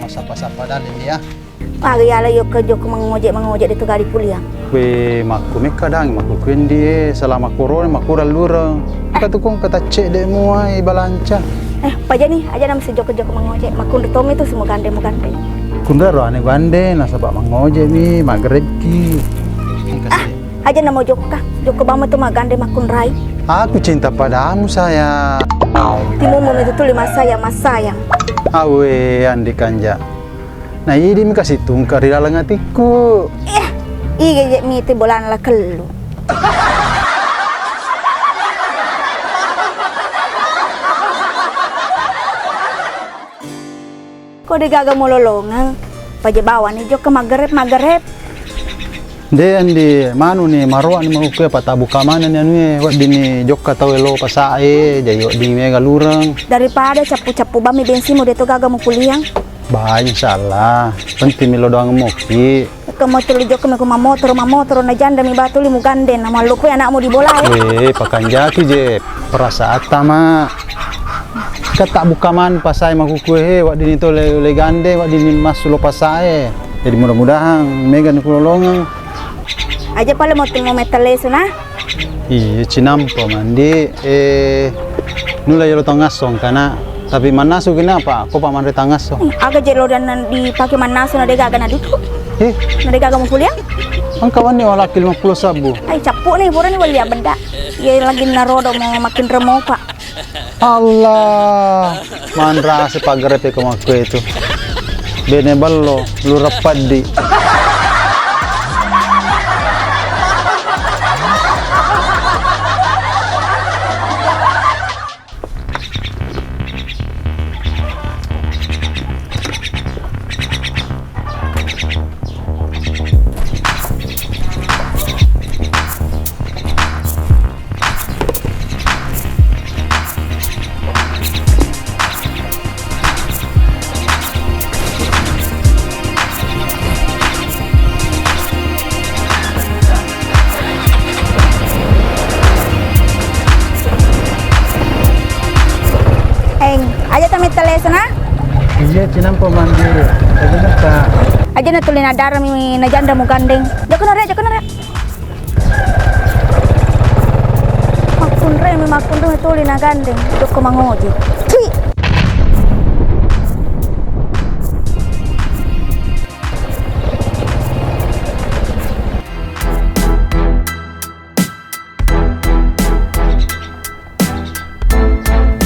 sapa-sapa dalin dia. Gaya yo kerja ke mengojek itu gari kuliah. Kue maku me kadang maku kendi selama corona maku lurang. Kata kong kata cek dek muai balanca. Paja nih, aja nama sejok kerja ke mengojek. Maku Tom itu semua gandeng. Kundaro ane gande nasabak mengojek mi magreb ki. Aja nama Joko bama tuh magande makun rai. Aku cinta padamu sayang. Timu itu tuh mas sayang. Awe andi kanja. Nah ini mi kasih tungkar di dalam hatiku. Iya mi itu bolan lah kelu. Kok digaga mololongan? Paja bawa nih Joko magreb. De andi manu ni marwa ni mau kue patabu kamana ni anu wad dini jokka tawelo pasae jayo di mega lurang daripada capu-capu bami bensin mau deto gaga mau kuliah banyak salah penting milo doang moki kamu telu jokka mau motor na janda mi batu limu ganden nama lu kue anakmu di bola pakan jaki je perasaan tama kata bukaman pasai maku kue wad dini to le gande wad dini masulo pasae jadi mudah-mudahan mega ni kulolongan aja pala mo metaleso na iya cinampo mandi nula yolo tangasong kana tapi manaso kenapa ko pa man retangasong aga jelo dan dipakai manaso na degaga na dito na degaga mo kuliah ang kawan ni wala 50 sabu ay capu nih pura ni wali benda ya lagi narodo mau makin remo pak Allah mandra se pagarepe ko makwe itu bene ballo lu rapadi aja tamit teleso na iya cinampo mandi tapi naka aja na tulin adara mi na janda mo gandeng joko na re makun re tulin na gandeng joko mangoji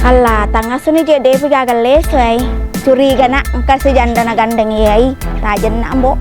Allah, tangga sini je devi gagal lesai. Curiga nak kasih janda na gandeng yai. Tajen nak mbok.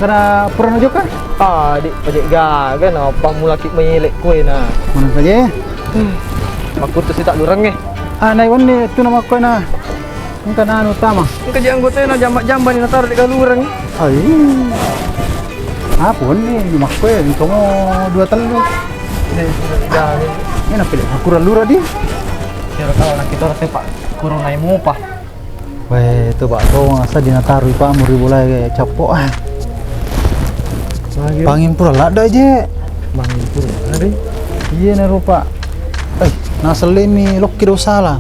Karena purna juga dik pajak gaga na pamula kik menyelek kue na mana saja aku tuh si tak lurang nai wani tu nama kau na engkau na utama kerja anggota na jambak ni na taruh di kalurang ai apa wani mak kau ni kamu dua telu ini nak pilih aku lura di kira kalau nak kita orang pak kurang naik mupah weh tu pak kau ngasa di nataru pak muri boleh capok Bangin pura lada aja. Bangin pura ada. Iya nih rupa. Nasa lemi lokki do salah.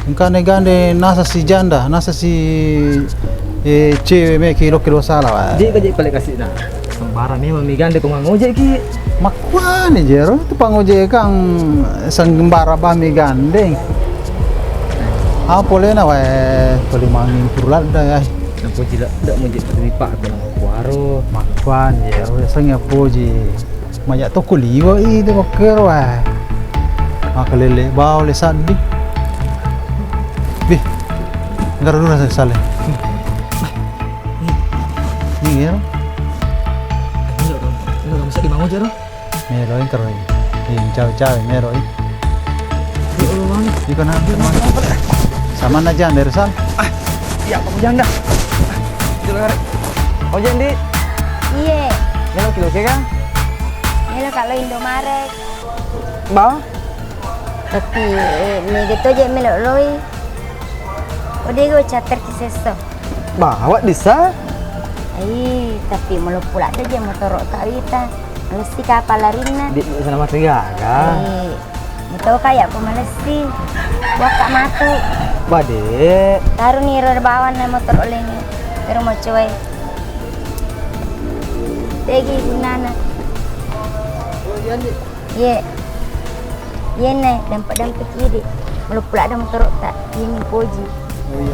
Engkane gande nasa si janda, nasa si cewek meki lokki do salah. Jadi kaje balik kasih nah. Sembarang memang mi gande kong ngojek ki. Makwane jero tu pangojek kang sang gembara bah mi gandeng. Apa lena wae poli mangin pura lada ya. Nampo jila ndak mojek dari pak benang kuaro. Makwan jero sangya poji. Maya to kuliwa itu bakero wae. Makalele bawa le sadik. Bih. Enggak dulu rasa sale. Ini ya. Enggak bisa dibangun jero. Mero yang karo ini. Ini cawe-cawe mero ini. Di mana? Di kana. Sama na dyan, Rizal. Iya, Pak Janda. Kilo karek. Oh, Jandi. Iya. Nelo kilo ke kan? Ini kalau Indomaret. Ba? Tapi ni gitu aja melok loi. Udah gue cater kiseso. Bawa desa. Tapi mulu pula aja motor tak wita. Mesti kapal larina. Di sana mati gaga. Itu kayak pemalesi. Waka matu. Bade. Taruh nih bawan na motor oleh ni. Taruh mau cuy. Tegi gunana. Ye. Ye nih dampak kiri. Mulu pula ada motor tak ini poji.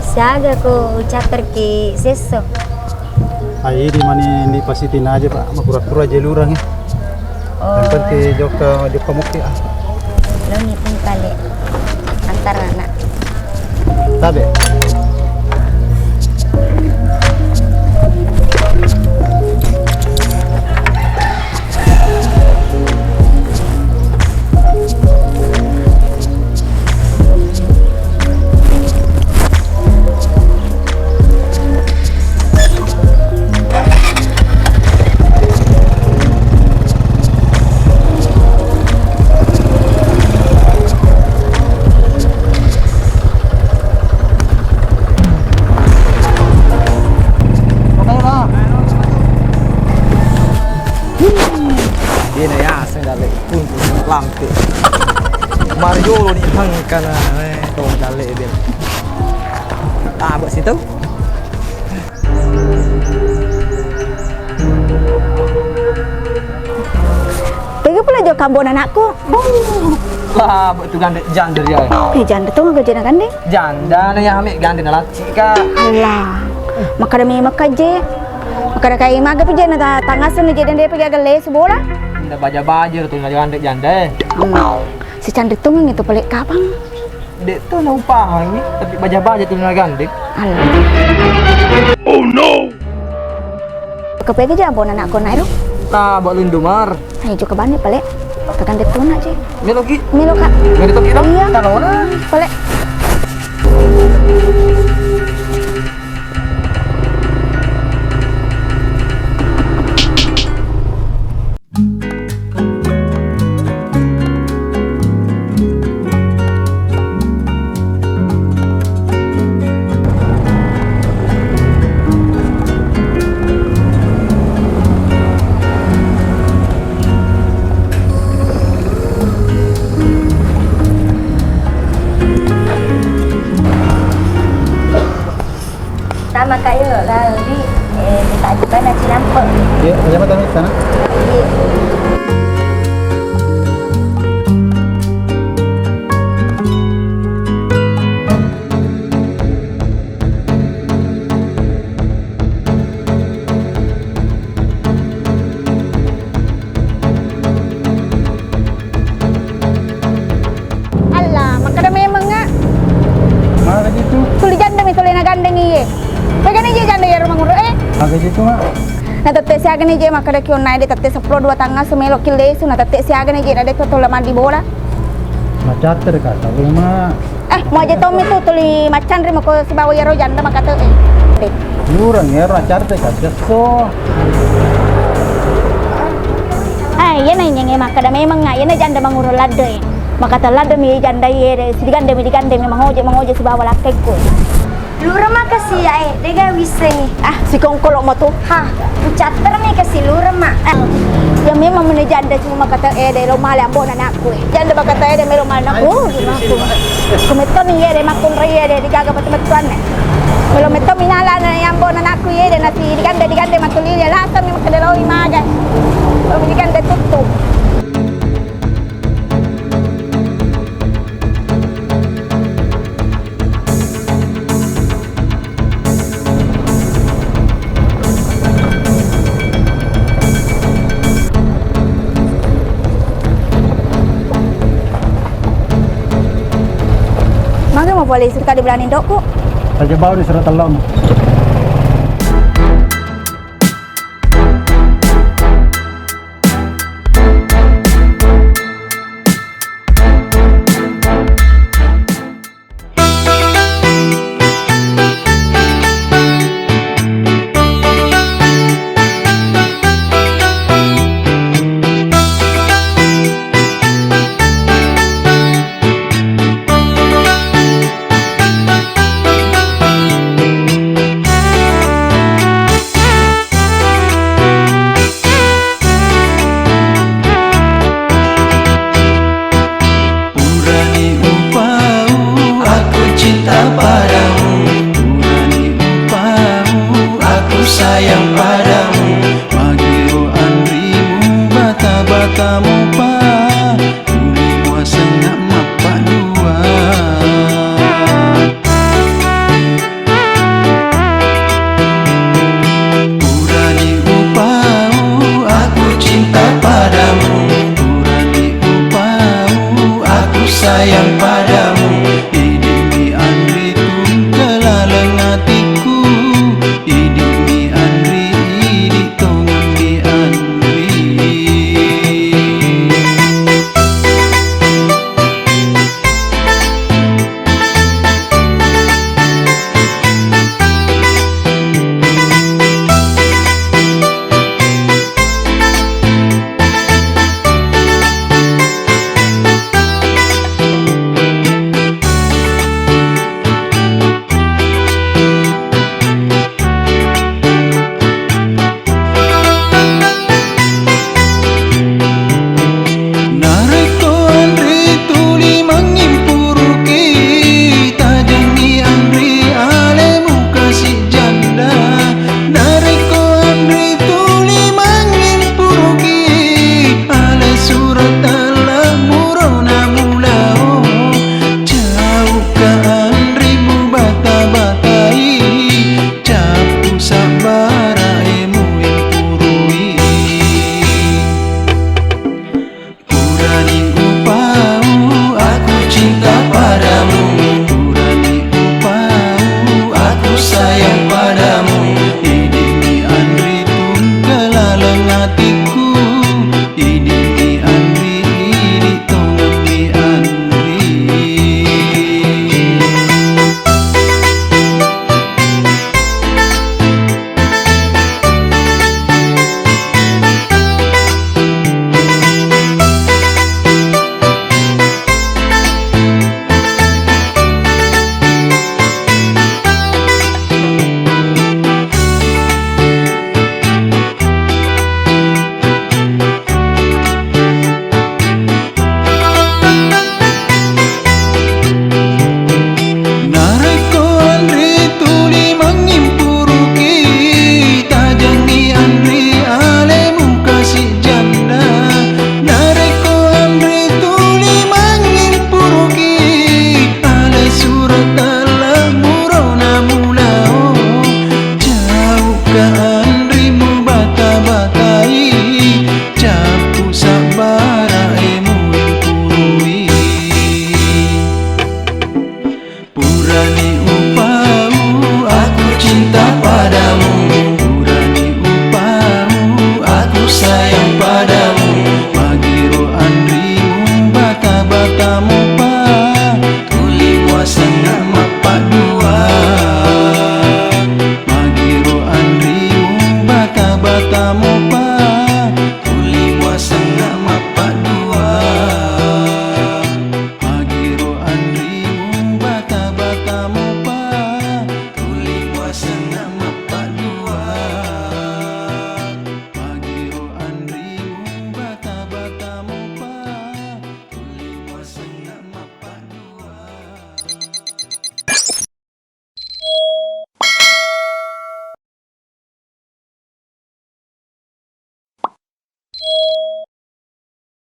Siaga ko cater ki seso. Ay, di mani di pasitin aja Pak, makura-kura aja lurang ya. Yang penting joka mukti ah. Lo nih pun kali antar anak. Tabe. Ini ya, sendal pun lampu. Mario lo ni hang kana to dale dia. Buat situ. Pergi pula jauh kambon anakku. Wah, buat tu gandeng janda dia. Janda tu nggak jadi gandeng. Janda na yang ambil gandeng na laki ka. Alah, maka demi maka je. Maka dah kayak maga pergi na tangas ni jadi dia pergi agak les bola. Nda baja tu na gandeng janda. Si Chandra tu itu pelik kapang. Dek tu na upah ni, tapi baja tu na gandeng. Alah. Oh no. Kau pergi je abon anakku naik tu. Nah, buat Lindomar. Ayo juga balik pelik. Tekan dia tu nak je. Melo ki. Melo kak. Ngari to kira. Iya. Kalau na. Pelik. Sama kayak tadi kita juga nasi lampu. Ya, siapa tahu di sana? Alah, maka dah memang ngak. Mana gitu? Tuli janda mi tuli na gandeng iye. Bagaimana je janda ya rumah nguru Mana gitu mak? Na tete siaga ni je maka dah kion naik de tete 10 2 tangga semelo kil desu na tete siaga ni je na de to tola mandi bola. Macam terkata mak. Mau aja Tommy tu tuli macan ri mako sibawa ya ro janda maka te. Lurang ya, macam terkata so. Iya na nyenge maka dah memang ngak, iya na janda manguru lade. Maka ta lade mi janda ye si digande memang oje sibawa lakekku. Lura mah kasih ya, dega wiseng. Si kongkolok mo tu. Hah, cater nih kasih lura mah. Ya memang mana janda cuma kata de rumah le ambon anakku. Janda ba kata de rumah anakku. Kumeton ni de makun raya de digaga betul-betulan. Kalau meton minala na yang ambon anakku ye de nasi digande matuli dia lasan ni makade loi maga. Kalau digande tutup. Boleh suka di belani dok kok. Saja bau di surat telom.